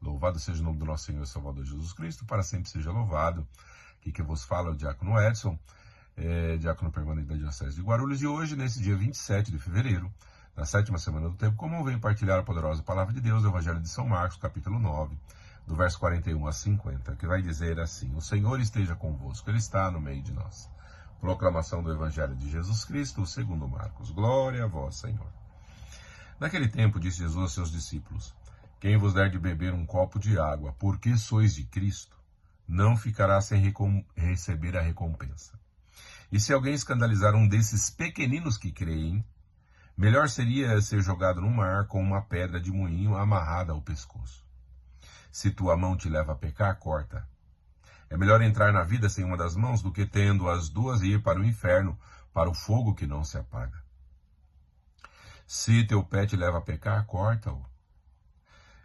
Louvado seja o nome do nosso Senhor e Salvador Jesus Cristo, para sempre seja louvado. Aqui que vos fala é o diácono Edson, diácono permanente da Diocese de Guarulhos, e hoje, nesse dia 27 de fevereiro, na 7ª semana do tempo comum, venho partilhar a poderosa palavra de Deus, o Evangelho de São Marcos, capítulo 9, do verso 41 a 50, que vai dizer assim: o Senhor esteja convosco, Ele está no meio de nós. Proclamação do Evangelho de Jesus Cristo, segundo Marcos. Glória a vós, Senhor. Naquele tempo, disse Jesus aos seus discípulos: quem vos der de beber um copo de água, porque sois de Cristo, não ficará sem receber a recompensa. E se alguém escandalizar um desses pequeninos que creem, melhor seria ser jogado no mar com uma pedra de moinho amarrada ao pescoço. Se tua mão te leva a pecar, corta. É melhor entrar na vida sem uma das mãos do que tendo as duas e ir para o inferno, para o fogo que não se apaga. Se teu pé te leva a pecar, corta-o.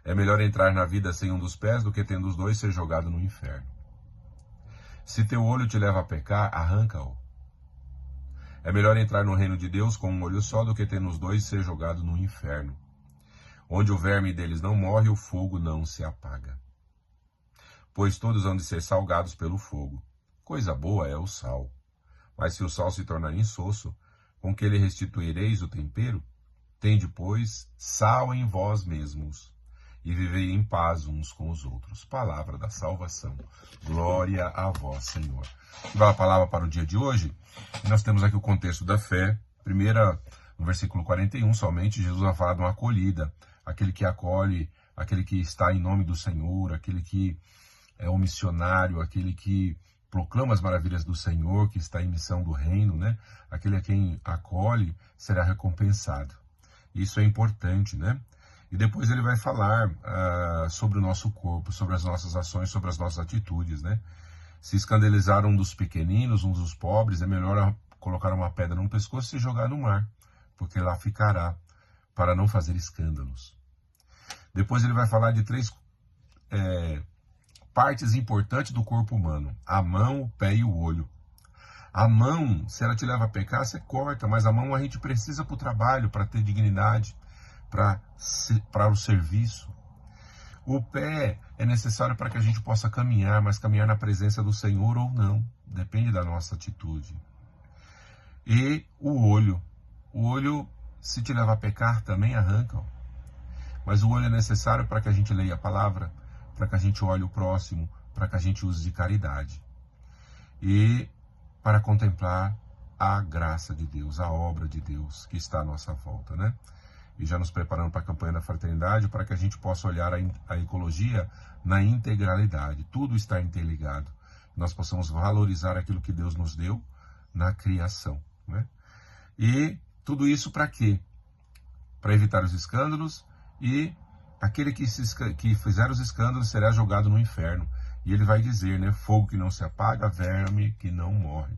É melhor entrar na vida sem um dos pés do que tendo os dois ser jogado no inferno. Se teu olho te leva a pecar, arranca-o. É melhor entrar no reino de Deus com um olho só do que tendo os dois ser jogado no inferno, onde o verme deles não morre e o fogo não se apaga. Pois todos hão de ser salgados pelo fogo. Coisa boa é o sal. Mas se o sal se tornar insosso, com que lhe restituireis o tempero? Tende, pois, sal em vós mesmos, e vivei em paz uns com os outros. Palavra da salvação. Glória a vós, Senhor. A palavra para o dia de hoje, nós temos aqui o contexto da fé. Primeira, no versículo 41, somente, Jesus vai falar de uma acolhida. Aquele que acolhe, aquele que está em nome do Senhor, aquele que é um missionário, aquele que proclama as maravilhas do Senhor, que está em missão do reino, né? Aquele a quem acolhe será recompensado. Isso é importante, né? E depois ele vai falar sobre o nosso corpo, sobre as nossas ações, sobre as nossas atitudes, né? Se escandalizar um dos pequeninos, um dos pobres, é melhor colocar uma pedra no pescoço e jogar no mar, porque lá ficará, para não fazer escândalos. Depois ele vai falar de três partes importantes do corpo humano: a mão, o pé e o olho. A mão, se ela te leva a pecar, você corta, mas a mão a gente precisa para o trabalho, para ter dignidade, para o serviço. O pé é necessário para que a gente possa caminhar, mas caminhar na presença do Senhor ou não, depende da nossa atitude. E o olho, se te leva a pecar, também arranca. Mas o olho é necessário para que a gente leia a palavra, para que a gente olhe o próximo, para que a gente use de caridade. E para contemplar a graça de Deus, a obra de Deus que está à nossa volta, né? E já nos preparando para a campanha da fraternidade, para que a gente possa olhar a ecologia na integralidade. Tudo está interligado. Nós possamos valorizar aquilo que Deus nos deu na criação, né? E tudo isso para quê? Para evitar os escândalos, e aquele que fizer os escândalos será jogado no inferno. E ele vai dizer, né? Fogo que não se apaga, verme que não morre.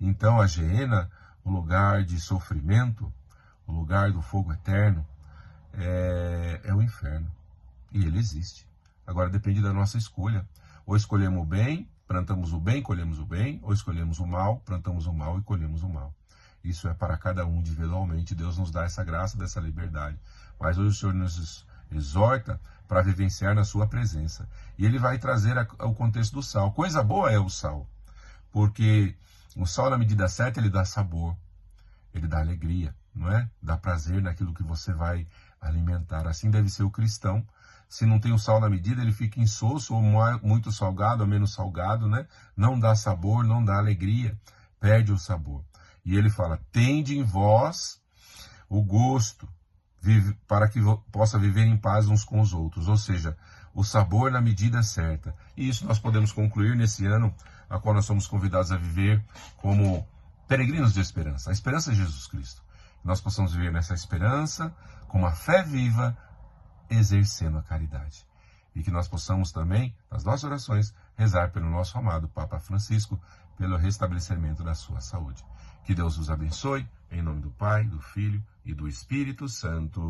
Então a Geena, o lugar de sofrimento, o lugar do fogo eterno, é o inferno. E ele existe. Agora depende da nossa escolha. Ou escolhemos o bem, plantamos o bem, colhemos o bem, ou escolhemos o mal, plantamos o mal e colhemos o mal. Isso é para cada um individualmente. Deus nos dá essa graça, dessa liberdade. Mas hoje o Senhor nos exorta para vivenciar na sua presença. E ele vai trazer o contexto do sal. Coisa boa é o sal, porque o sal, na medida certa, ele dá sabor, ele dá alegria, não é? Dá prazer naquilo que você vai alimentar. Assim deve ser o cristão. Se não tem o sal na medida, ele fica insosso, ou muito salgado, ou menos salgado, né? Não dá sabor, não dá alegria, perde o sabor. E ele fala: tende em vós o gosto, para que possa viver em paz uns com os outros. Ou seja, o sabor na medida certa. E isso nós podemos concluir nesse ano, a qual nós somos convidados a viver como peregrinos de esperança. A esperança é Jesus Cristo. Nós possamos viver nessa esperança, com uma fé viva, exercendo a caridade. E que nós possamos também, nas nossas orações, rezar pelo nosso amado Papa Francisco, pelo restabelecimento da sua saúde. Que Deus os abençoe, em nome do Pai, do Filho e do Espírito Santo.